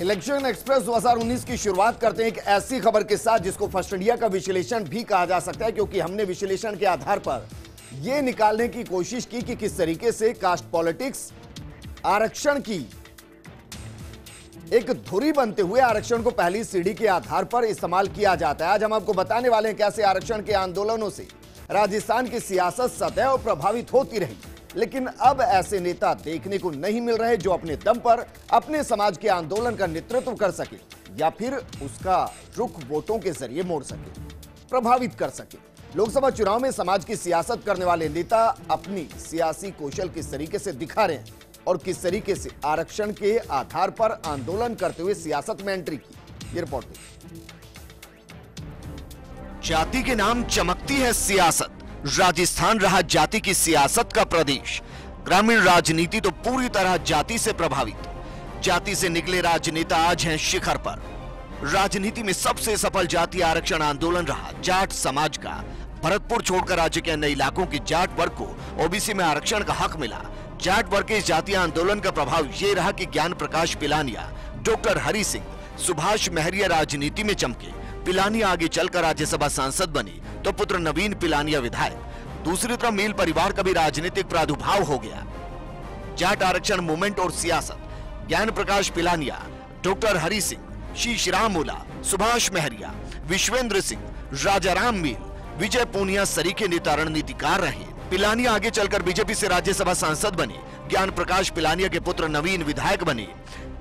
Election express 2019 की शुरुआत करते हैं एक ऐसी खबर के साथ जिसको फर्स्ट इंडिया का विश्लेषण भी कहा जा सकता है, क्योंकि हमने विश्लेषण के आधार पर यह निकालने की कोशिश की कि किस तरीके से कास्ट पॉलिटिक्स आरक्षण की एक धुरी बनते हुए आरक्षण को पहली सीढ़ी के आधार पर इस्तेमाल किया जाता है। आज हम आपको बताने वाले हैं कैसे आरक्षण के आंदोलनों से राजस्थान की सियासत सदैव प्रभावित होती रही, लेकिन अब ऐसे नेता देखने को नहीं मिल रहे जो अपने दम पर अपने समाज के आंदोलन का नेतृत्व कर सके या फिर उसका रुख वोटों के जरिए मोड़ सके, प्रभावित कर सके। लोकसभा चुनाव में समाज की सियासत करने वाले नेता अपनी सियासी कौशल किस तरीके से दिखा रहे हैं और किस तरीके से आरक्षण के आधार पर आंदोलन करते हुए सियासत में एंट्री की, ये रिपोर्ट देखिए। जाति के नाम चमकती है सियासत। राजस्थान रहा जाति की सियासत का प्रदेश। ग्रामीण राजनीति तो पूरी तरह जाति से प्रभावित। जाति से निकले राजनेता आज हैं शिखर पर। राजनीति में सबसे सफल जाति आरक्षण आंदोलन रहा जाट समाज का। भरतपुर छोड़कर राज्य के अन्य इलाकों की जाट वर्ग को ओबीसी में आरक्षण का हक मिला। जाट वर्ग के इस जातीय आंदोलन का प्रभाव ये रहा कि ज्ञान प्रकाश पिलानिया, डॉक्टर हरि सिंह, सुभाष महरिया राजनीति में चमके। पिलानिया आगे चलकर राज्यसभा सांसद बने तो पुत्र नवीन पिलानिया विधायक। दूसरी तरफ मील परिवार का भी राजनीतिक प्रादुर्भाव हो गया। जाट आरक्षण मूवमेंट और सियासत, ज्ञान प्रकाश पिलानिया, डॉक्टर हरि सिंह, शीशराम ओला, सुभाष महरिया, विश्वेंद्र सिंह, राजाराम मील, विजय पूनिया सरीखे नेता रणनीतिकार रहे। पिलानिया आगे चलकर बीजेपी से राज्यसभा सांसद बने। ज्ञान प्रकाश पिलानिया के पुत्र नवीन विधायक बने।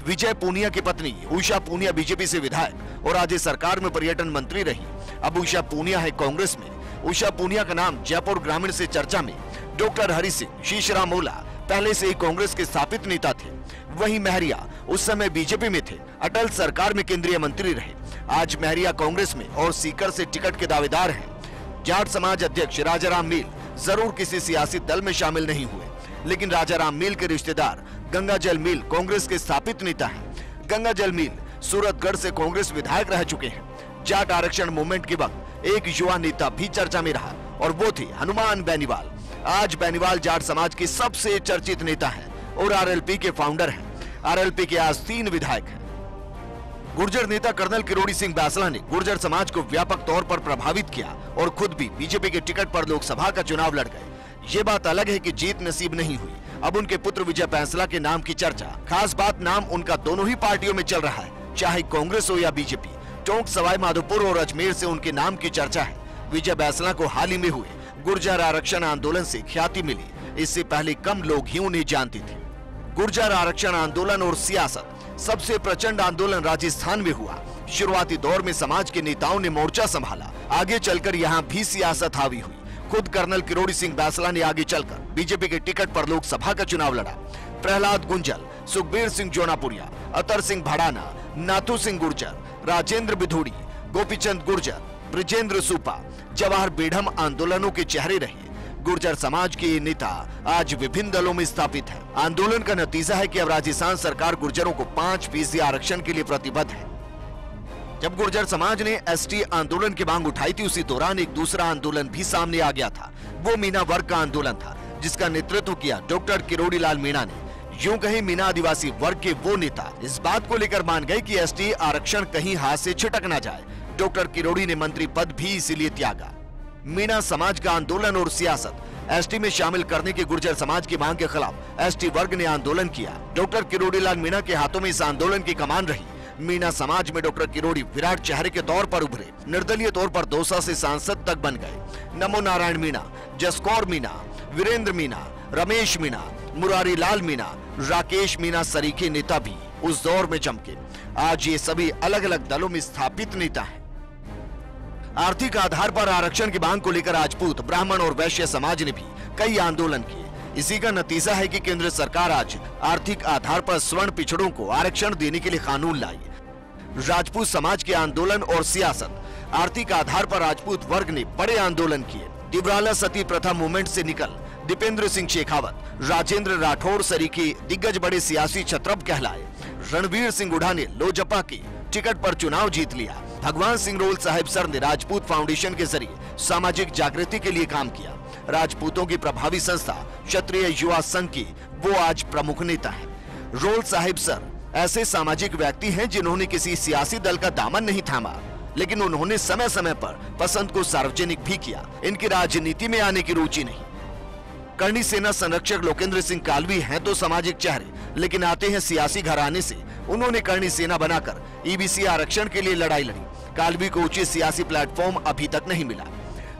विजय पूनिया की पत्नी उषा पूनिया बीजेपी से विधायक और राज्य सरकार में पर्यटन मंत्री रही। अब उषा पूनिया है कांग्रेस में। उषा पूनिया का नाम जयपुर ग्रामीण से चर्चा में। डॉक्टर हरि सिंह, शीशराम ओला पहले से ही कांग्रेस के स्थापित नेता थे। वहीं महरिया उस समय बीजेपी में थे, अटल सरकार में केंद्रीय मंत्री रहे। आज महरिया कांग्रेस में और सीकर से टिकट के दावेदार हैं। जाट समाज अध्यक्ष राजाराम मील जरूर किसी सियासी दल में शामिल नहीं हुए, लेकिन राजाराम मील के रिश्तेदार गंगाजल मील कांग्रेस के स्थापित नेता हैं। गंगाजल मील सूरतगढ़ से कांग्रेस विधायक रह चुके हैं। जाट आरक्षण मूवमेंट के वक्त एक युवा नेता भी चर्चा में रहा और वो थे हनुमान बेनीवाल। आज बेनीवाल जाट समाज के सबसे चर्चित नेता हैं और आरएलपी के फाउंडर हैं। आरएलपी के आज 3 विधायक हैं। गुर्जर नेता कर्नल किरोड़ी सिंह बैसला ने गुर्जर समाज को व्यापक तौर पर प्रभावित किया और खुद भी बीजेपी के टिकट पर लोकसभा का चुनाव लड़ गए। ये बात अलग है कि जीत नसीब नहीं हुई। अब उनके पुत्र विजय बैंसला के नाम की चर्चा। खास बात, नाम उनका दोनों ही पार्टियों में चल रहा है, चाहे कांग्रेस हो या बीजेपी। टोंक, सवाई माधोपुर और अजमेर से उनके नाम की चर्चा है। विजय बैंसला को हाल ही में हुए गुर्जर आरक्षण आंदोलन से ख्याति मिली। इससे पहले कम लोग ही उन्हें जानते थे। गुर्जर आरक्षण आंदोलन और सियासत, सबसे प्रचंड आंदोलन राजस्थान में हुआ। शुरुआती दौर में समाज के नेताओं ने मोर्चा संभाला। आगे चलकर यहाँ भी सियासत हावी हुई। खुद कर्नल किरोड़ी सिंह बैसला ने आगे चलकर बीजेपी के टिकट पर लोकसभा का चुनाव लड़ा। प्रहलाद गुंजल, सुखबीर सिंह जोनापुरिया, अतर सिंह भड़ाना, नाथू सिंह गुर्जर, राजेंद्र बिधूड़ी, गोपीचंद गुर्जर, ब्रिजेंद्र सुपा, जवाहर बेढ़म आंदोलनों के चेहरे रहे। गुर्जर समाज के ये नेता आज विभिन्न दलों में स्थापित है। आंदोलन का नतीजा है कि अब राजस्थान सरकार गुर्जरों को 5% आरक्षण के लिए प्रतिबद्ध है। जब गुर्जर समाज ने एसटी आंदोलन की मांग उठाई थी, उसी दौरान एक दूसरा आंदोलन भी सामने आ गया था। वो मीणा वर्ग का आंदोलन था, जिसका नेतृत्व किया डॉक्टर किरोड़ी लाल मीणा ने। यूं कहीं मीणा आदिवासी वर्ग के वो नेता इस बात को लेकर मान गए कि एसटी आरक्षण कहीं हाथ से छिटक न जाए। डॉक्टर किरोड़ी ने मंत्री पद भी इसीलिए त्यागा। मीणा समाज का आंदोलन और सियासत, एसटी में शामिल करने की गुर्जर समाज की मांग के खिलाफ एसटी वर्ग ने आंदोलन किया। डॉक्टर किरोड़ी लाल मीणा के हाथों में इस आंदोलन की कमान रही। मीणा समाज में डॉक्टर किरोड़ी विराट चेहरे के तौर पर उभरे। निर्दलीय तौर पर दौसा से सांसद तक बन गए। नमो नारायण मीणा, जसकौर मीणा, वीरेंद्र मीणा, रमेश मीणा, मुरारी लाल मीणा, राकेश मीणा सरीखे नेता भी उस दौर में चमके। आज ये सभी अलग अलग दलों में स्थापित नेता हैं। आर्थिक आधार पर आरक्षण की मांग को लेकर राजपूत, ब्राह्मण और वैश्य समाज ने भी कई आंदोलन किए। इसी का नतीजा है कि केंद्र सरकार आज आर्थिक आधार पर स्वर्ण पिछड़ों को आरक्षण देने के लिए कानून लाई। राजपूत समाज के आंदोलन और सियासत, आर्थिक आधार पर राजपूत वर्ग ने बड़े आंदोलन किए। दिब्राला सती प्रथा मूवमेंट से निकल दीपेंद्र सिंह शेखावत, राजेंद्र राठौर सरीखे दिग्गज बड़े सियासी छत्रप कहलाए। रणवीर सिंह हुड्डा ने लोजपा की टिकट पर चुनाव जीत लिया। भगवान सिंह रोल साहिब सर ने राजपूत फाउंडेशन के जरिए सामाजिक जागृति के लिए काम किया। राजपूतों की प्रभावी संस्था क्षत्रिय युवा संघ की वो आज प्रमुख नेता है। रोल साहिब सर ऐसे सामाजिक व्यक्ति हैं जिन्होंने किसी सियासी दल का दामन नहीं थामा, लेकिन उन्होंने समय समय पर पसंद को सार्वजनिक भी किया। इनकी राजनीति में आने की रुचि नहीं। करणी सेना संरक्षक लोकेंद्र सिंह कालवी हैं तो सामाजिक चेहरे, लेकिन आते हैं सियासी घराने से। उन्होंने करणी सेना बनाकर ईबीसी आरक्षण के लिए लड़ाई लड़ी। कालवी को उचित सियासी प्लेटफॉर्म अभी तक नहीं मिला।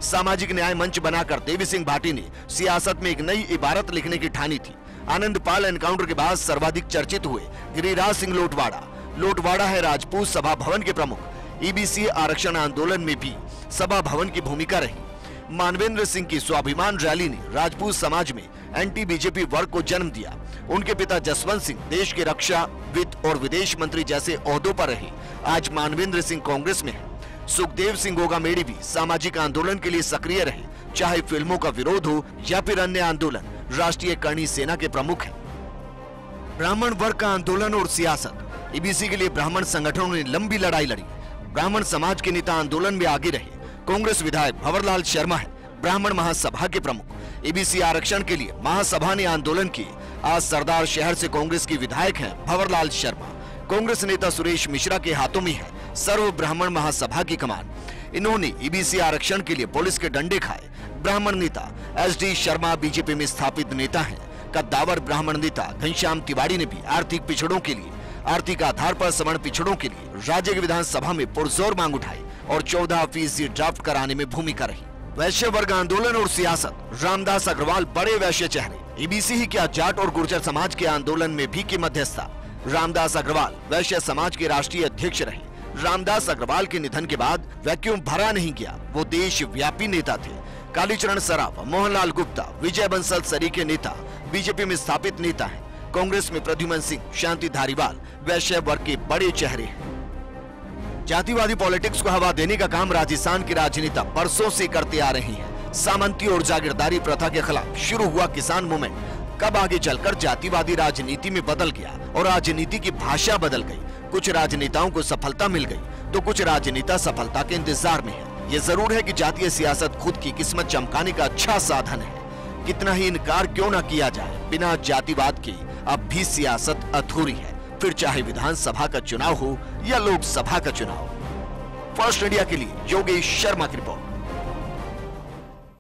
सामाजिक न्याय मंच बनाकर देवी सिंह भाटी ने सियासत में एक नई इबारत लिखने की ठानी थी। आनंद पाल एनकाउंटर के बाद सर्वाधिक चर्चित हुए गिरिराज सिंह लोटवाड़ा है राजपूत सभा भवन के प्रमुख। ईबीसी आरक्षण आंदोलन में भी सभा भवन की भूमिका रही। मानवेंद्र सिंह की स्वाभिमान रैली ने राजपूत समाज में एंटी बीजेपी वर्ग को जन्म दिया। उनके पिता जसवंत सिंह देश के रक्षा, वित्त और विदेश मंत्री जैसे ओहदों पर रहे। आज मानवेंद्र सिंह कांग्रेस में है। सुखदेव सिंह गोगामेड़ी भी सामाजिक आंदोलन के लिए सक्रिय रहे, चाहे फिल्मों का विरोध हो या फिर अन्य आंदोलन। राष्ट्रीय करणी सेना के प्रमुख हैं। ब्राह्मण वर्ग का आंदोलन और सियासत। ईबीसी के लिए ब्राह्मण संगठनों ने लंबी लड़ाई लड़ी। ब्राह्मण समाज के नेता आंदोलन में आगे रहे। कांग्रेस विधायक भंवरलाल शर्मा है ब्राह्मण महासभा के प्रमुख। ईबीसी आरक्षण के लिए महासभा ने आंदोलन किए। आज सरदार शहर से कांग्रेस के विधायक हैं भंवरलाल शर्मा। कांग्रेस नेता सुरेश मिश्रा के हाथों में है सर्व ब्राह्मण महासभा की कमान। इन्होंने ईबीसी आरक्षण के लिए पुलिस के डंडे खाए। ब्राह्मण नेता एसडी शर्मा बीजेपी में स्थापित नेता हैं। कद्दावर ब्राह्मण नेता घनश्याम तिवारी ने भी आर्थिक पिछड़ों के लिए, आर्थिक आधार पर सवर्ण पिछड़ों के लिए राज्य की विधानसभा में पुरजोर मांग उठाई और 14% ड्राफ्ट कराने में भूमिका रही। वैश्य वर्ग आंदोलन और सियासत। रामदास अग्रवाल बड़े वैश्य चेहरे। ईबीसी ही क्या जाट और गुर्जर समाज के आंदोलन में भी की मध्यस्थता। रामदास अग्रवाल वैश्य समाज के राष्ट्रीय अध्यक्ष रहे। रामदास अग्रवाल के निधन के बाद वैक्यूम भरा नहीं गया। वो देशव्यापी नेता थे। कालीचरण सराफ, मोहनलाल गुप्ता, विजय बंसल सरीखे नेता बीजेपी में स्थापित नेता हैं। कांग्रेस में प्रद्युमन सिंह, शांति धारीवाल वैश्य वर्ग के बड़े चेहरे हैं। जातिवादी पॉलिटिक्स को हवा देने का काम राजस्थान की राजनीति बरसों से करते आ रही है। सामंती और जागीरदारी प्रथा के खिलाफ शुरू हुआ किसान मूवमेंट कब आगे चलकर जातिवादी राजनीति में बदल गया और राजनीति की भाषा बदल गई। कुछ राजनेताओं को सफलता मिल गई तो कुछ राजनेता सफलता के इंतजार में है। ये जरूर है कि जातीय सियासत खुद की किस्मत चमकाने का अच्छा साधन है। कितना ही इनकार क्यों न किया जाए, बिना जातिवाद के अब भी सियासत अधूरी है, फिर चाहे विधानसभा का चुनाव हो या लोकसभा का चुनाव। फर्स्ट इंडिया के लिए योगेश शर्मा की रिपोर्ट।